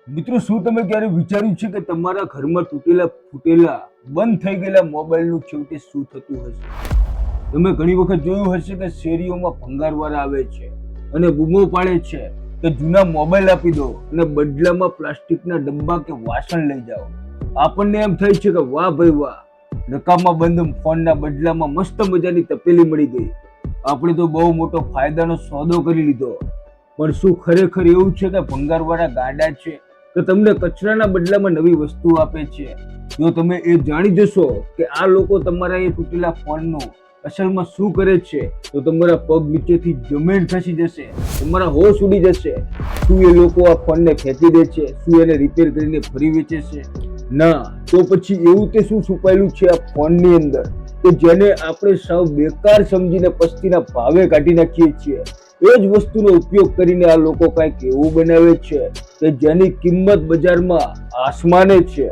મિત્રો, શું તમે ક્યારે વિચાર્યું છે કે તમારા ઘરમાં તૂટેલા ફૂટેલા બંધ થઈ ગયેલા મોબાઈલનું છેવટે શું થતું હશે? તમે ઘણી વખત જોયું હશે કે શેરીઓમાં ભંગારવાળા આવે છે અને બૂમો પાડે છે કે જૂના મોબાઈલ આપી દો અને બદલામાં પ્લાસ્ટિકના ડબ્બા કે વાસણ લઈ જાઓ. આપણને એમ થાય છે કે વાહ ભાઈ વાહ, નકામા બંધ ફોનના બદલામાં મસ્ત મજાની તપેલી મળી ગઈ. આપણે તો બહુ મોટો ફાયદાનો સોદો કરી લીધો. પણ શું ખરેખર એવું છે કે ભંગારવાળા ગાંડા છે કે તમને કચરાના બદલામાં નવી વસ્તુ આપે છે? જો તમે એ જાણી જશો કે આ લોકો તમારા એ તૂટેલા ફોનનું અસલમાં શું કરે છે તો તમારા પગ નીચેથી જમીન ખસી જશે, તમારા હોશ ઉડી જશે. શું એ લોકો આ ફોનને ખેંચી દે છે? શું એને રિપેર કરીને ફરી વેચે છે? ના, તો પછી એવું તે શું છુપાયેલું છે આ ફોનની અંદર કે જેને આપણે સાવ બેકાર સમજીને પસ્તીના ભાવે કાઢી નાખીએ છીએ? એ જ વસ્તુનો ઉપયોગ કરીને આ લોકો કંઈક એવું બનાવે છે કે જેની કિંમત બજારમાં આસમાને છે.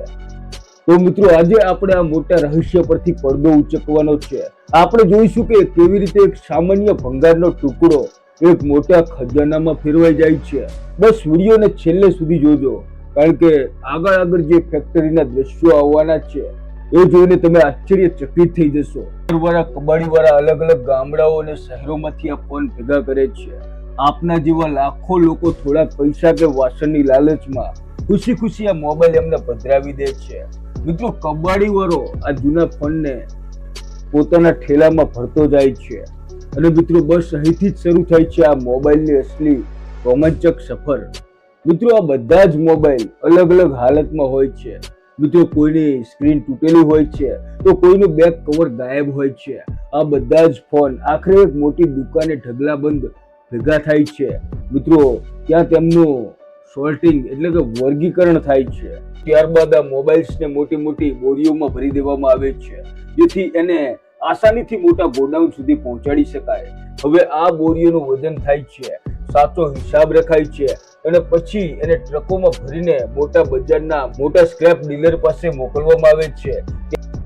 તો મિત્રો, આજે આપણે આ મોટા રહસ્ય પરથી પડદો ઉચકવાનો છે. આપણે જોઈશું કે કેવી રીતે એક સામાન્ય ભંગારનો ટુકડો એક મોટા ખજાનામાં ફેરવાઈ જાય છે. બસ વિડીયોને છેલ્લે સુધી જોજો, કારણ કે આગળ જે ફેક્ટરીના દ્રશ્યો આવવાના છે એ જોઈને તમે આશ્ચર્યચકિત થઈ જશો. કબાડીવાળા અલગ ગામડાઓ અને શહેરોમાંથી આ ફોન ભેગા કરે છે. આપના જેવા લાખો લોકો થોડાક પૈસા કે વાસણની લાલચમાં ખુશી આ મોબાઈલ એમને પધરાવી દે છે. મિત્રો, કબાડીવાળો આ જૂના ફોનને પોતાના ઠેલામાં ભરતો જાય છે અને મિત્રો, બસ અહીંથી જ શરૂ થાય છે આ મોબાઈલની અસલી રોમાંચક સફર. મિત્રો, આ બધા જ મોબાઈલ અલગ હાલતમાં હોય છે. મિત્રો, કોઈની સ્ક્રીન તૂટેલી હોય છે તો કોઈનું બેક કવર ગાયબ હોય છે. આ બધા જ ફોન આખરે એક મોટી દુકાને ઢગલાબંધ ભેગા થાય છે. મિત્રો, ત્યાં તેમનું સોર્ટિંગ એટલે કે વર્ગીકરણ થાય છે. ત્યારબાદ આ મોબાઈલ્સને મોટી બોરીઓમાં ભરી દેવામાં આવે છે, જેથી એને આસાનીથી મોટા ગોડાઉન સુધી પહોંચાડી શકાય. હવે આ બોરીઓનું વજન થાય છે, સાચો હિસાબ રખાય છે અને પછી એને ટ્રકોમાં ભરીને મોટા બજારના મોટા સ્ક્રેપ ડીલર પાસે મોકલવામાં આવે છે.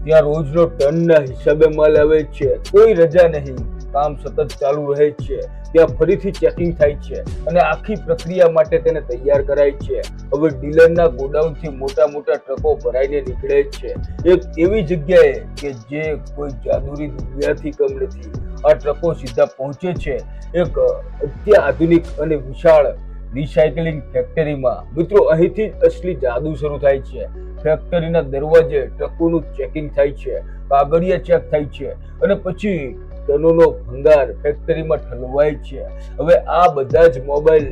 ત્યાં રોજનો ટનના હિસાબે માલ આવે છે. કોઈ રજા નહીં, કામ સતત ચાલુ રહે છે. ત્યાં ફરીથી ચેકિંગ થાય છે અને આખી પ્રક્રિયા માટે તેને તૈયાર કરાય છે. હવે ડીલરના ગોડાઉનથી મોટા ટ્રકો ભરાઈને નીકળે છે એક એવી જગ્યાએ કે જે કોઈ જાદુરી દુનિયાથી કમ નથી. આ ટ્રકો સીધા પહોંચે છે એક અત્યાધુનિક અને વિશાળ રિસાયકલિંગ ફેક્ટરીમાં. મિત્રો, અહીંથી જ અસલી જાદુ શરૂ થાય છે. ફેક્ટરીના દરવાજે ટ્રકોનું ચેકિંગ થાય છે, કાગળિયા ચેક થાય છે અને પછી ટનોનો ભંગાર ફેક્ટરીમાં ઠલવાય છે. હવે આ બધા જ મોબાઈલ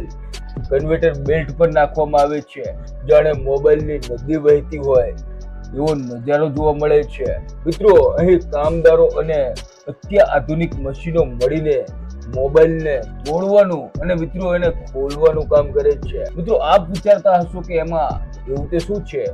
કન્વેટર બેલ્ટ પર નાખવામાં આવે છે. જાણે મોબાઈલની નદી વહેતી હોય એવો નજારો જોવા મળે છે. મિત્રો, અહીં કામદારો અને અત્યાધુનિક મશીનો મળીને મોબાઈલને તોડવાનું અને મિત્રો એને ખોલવાનું કામ કરે છે. મિત્રો, આપ વિચારતા હશો કે એમાં એવું તે શું છે?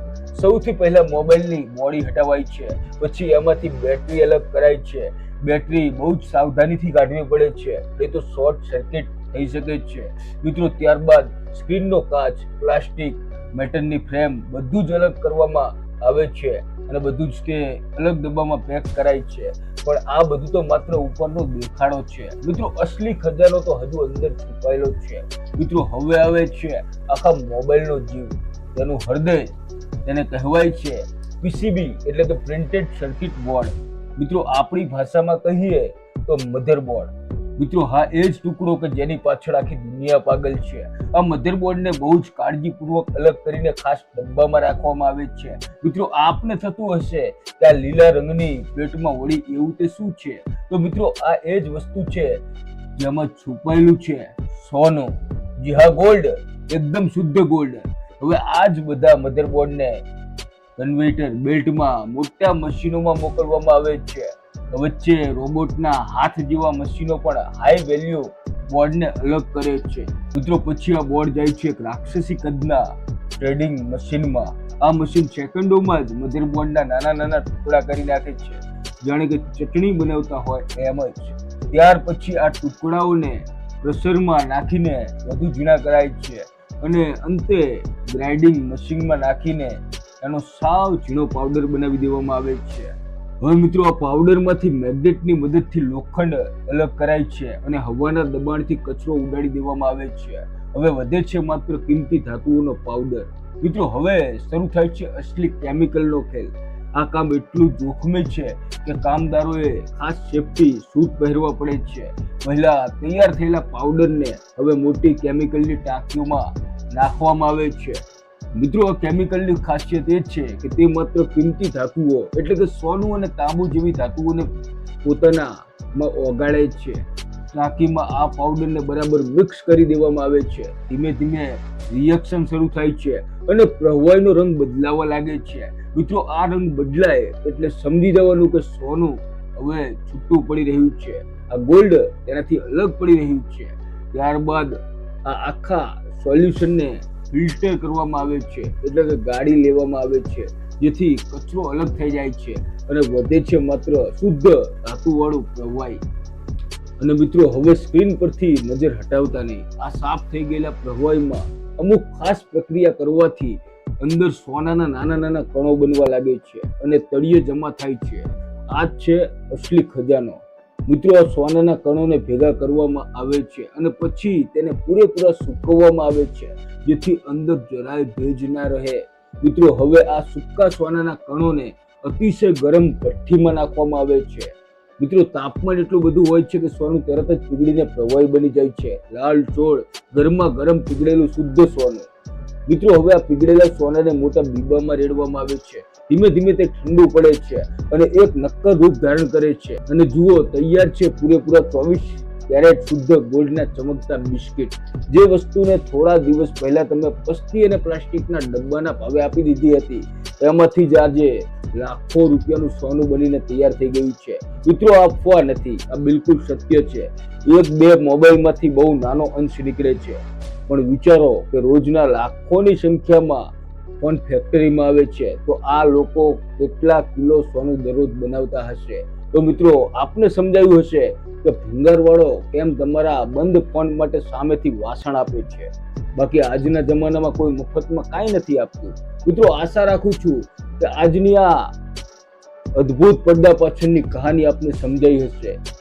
સૌથી પહેલા મોબાઈલની બોડી હટાવાય છે, પછી એમાંથી બેટરી અલગ કરાય છે. બેટરી બહુ જ સાવધાનીથી કાઢવી પડે છે, નહીં તો શોર્ટ સર્કિટ થઈ શકે છે. મિત્રો, ત્યારબાદ સ્ક્રીનનો કાચ, પ્લાસ્ટિક, મેટલની ફ્રેમ બધું જ અલગ કરવામાં આવે છે અને બધું જ કે અલગ ડબ્બામાં પેક કરાય છે. પણ આ બધું તો માત્ર ઉપરનો દેખાડો છે. મિત્રો, અસલી ખજાનો તો હજુ અંદર છુપાયેલો છે. મિત્રો, હવે આવે છે આખા મોબાઈલનો જીવ, તેનું હૃદય. તેને કહેવાય છે પીસીબી એટલે કે પ્રિન્ટેડ સર્કિટ બોર્ડ. મિત્રો, આપણી ભાષામાં કહીએ તો મધરબોર્ડ. મિત્રો, હા, એ જ ટુકડો કે જેની પાછળ આખી દુનિયા પાગલ છે. આ મધરબોર્ડને બહુ જ કાળજીપૂર્વક અલગ કરીને ખાસ ડબ્બામાં રાખવામાં આવે છે. મિત્રો, આપને થતું હશે કે આ લીલા રંગની પ્લેટમાં વળી એવું તે શું છે? તો મિત્રો, આ એ જ વસ્તુ છે જેમાં છુપાયેલું છે સોનું. જી હા, ગોલ્ડ, એકદમ શુદ્ધ ગોલ્ડ. હવે આ જ બધા મધરબોર્ડને કન્વેટર બેલ્ટમાં મોટા મશીનોમાં મોકલવામાં આવે છે. વચ્ચે રોબોટના હાથ જેવા મશીનો પણ હાઈ વેલ્યુ બોર્ડને અલગ કરે છે. મિત્રો, પછી આ બોર્ડ જાય છે એક રાક્ષસી કદના ટ્રેડિંગ મશીનમાં. આ મશીન સેકન્ડોમાં જ મધરબોર્ડના નાના ટુકડા કરી નાખે છે, જાણે કે ચટણી બનાવતા હોય એમ જ. ત્યાર પછી આ ટુકડાઓને ક્રશરમાં નાખીને વધુ ઝીણા કરાય છે અને અંતે ગ્રાઇન્ડિંગ મશીનમાં નાખીને એનો સાવ ઝીણો પાવડર બનાવી દેવામાં આવે છે. હવે મિત્રો, આ પાવડરમાંથી મેગ્નેટની મદદથી લોખંડ અલગ કરાય છે અને હવાના દબાણથી કચરો ઉડાડી દેવામાં આવે છે. હવે વધે છે માત્ર કિંમતી ધાતુઓનો પાવડર. મિત્રો હવે શરૂ થાય છે અસલી કેમિકલનો ખેલ. આ કામ એટલું જોખમી છે કે કામદારોએ ખાસ સેફટી સૂટ પહેરવા પડે છે. પહેલા તૈયાર થયેલા પાવડરને હવે મોટી કેમિકલની ટાંકીઓમાં નાખવામાં આવે છે. મિત્રો આ કેમિકલની ખાસિયત એ છે કે તે માત્ર કિંમતી ધાતુઓ એટલે કે સોનું અને તાંબુ જેવી ધાતુઓને પોતાનામાં ઓગાળે છે. ટાંકીમાં આ પાવડરને બરાબર મિક્સ કરી દેવામાં આવે છે. ધીમે ધીમે રિએક્શન શરૂ થાય છે અને પ્રવાહીનો રંગ બદલાવા લાગે છે. મિત્રો આ રંગ બદલાય એટલે સમજી જવાનું કે સોનું હવે છૂટું પડી રહ્યું છે, આ ગોલ્ડ તેનાથી અલગ પડી રહ્યું છે. ત્યારબાદ આ આખા સોલ્યુશનને ફિલ્ટર કરવામાં આવે છે એટલે કે ગાળી લેવામાં આવે છે, જેથી કચરો અલગ થઈ જાય છે અને વધે છે માત્ર શુદ્ધ ધાતુવાળું પ્રવાહી. અને મિત્રો હવે સ્ક્રીન પરથી નજર હટાવતા નહીં. આ સાફ થઈ ગયેલા પ્રવાહીમાં અમુક ખાસ પ્રક્રિયા કરવાથી અંદર સોનાના નાના નાના કણો બનવા લાગે છે અને તળિયે જમા થાય છે. આ જ છે અસલી ખજાનો. મિત્રો આ સોનાના કણોને ભેગા કરવામાં આવે છે અને પછી તેને પૂરેપૂરા સૂકવવામાં આવે છે, જેથી અંદર જરાય ભેજ ના રહે. મિત્રો હવે આ સૂકા સોનાના કણોને અતિશય ગરમ ભઠ્ઠીમાં નાખવામાં આવે છે. મિત્રો તાપમાન એટલું બધું હોય છે કે સોનું તરત જ પીગળીને પ્રવાહી બની જાય છે. લાલ ચોળ ગરમા ગરમ પીગળેલું શુદ્ધ સોનું. મિત્રો હવે આ પીગળેલા સોનાને મોટા બીબામાં રેડવામાં આવે છે. ધીમે ધીમે તે ઠંડુ પડે છે અને એક નક્કર રૂપ ધારણ કરે છે. અને જુઓ, તૈયાર છે પૂરેપૂરા 24 કેરેટ શુદ્ધ ગોલ્ડના ચમકતા બિસ્કિટ. જે વસ્તુને થોડા દિવસ પહેલા તમે પસ્તી અને પ્લાસ્ટિકના ડબ્બાના ભાવે આપી દીધી હતી, એમાંથી જ આજે લાખો રૂપિયાનું સોનું બનીને તૈયાર થઈ ગયું છે. મિત્રો આ અફવા નથી, આ બિલકુલ સત્ય છે. એક બે મોબાઈલમાંથી બહુ નાનો અંશ નીકળે છે, પણ વિચારો કે રોજના લાખોની સંખ્યામાં ફોન ફેક્ટરીમાં આવે છે, તો આ લોકો કેટલા કિલો સોનું દરરોજ બનાવતા હશે. તો મિત્રો આપને સમજાયું હશે કે ભંગારવાળો કેમ તમારા બંધ ફોન માટે સામેથી વાસણ આપે છે. બાકી આજના જમાનામાં કોઈ મફતમાં કાંઈ નથી આપતું. મિત્રો આશા રાખું છું કે આજની આ અદ્ભુત પડદા પાછળની કહાની આપને સમજાઈ હશે.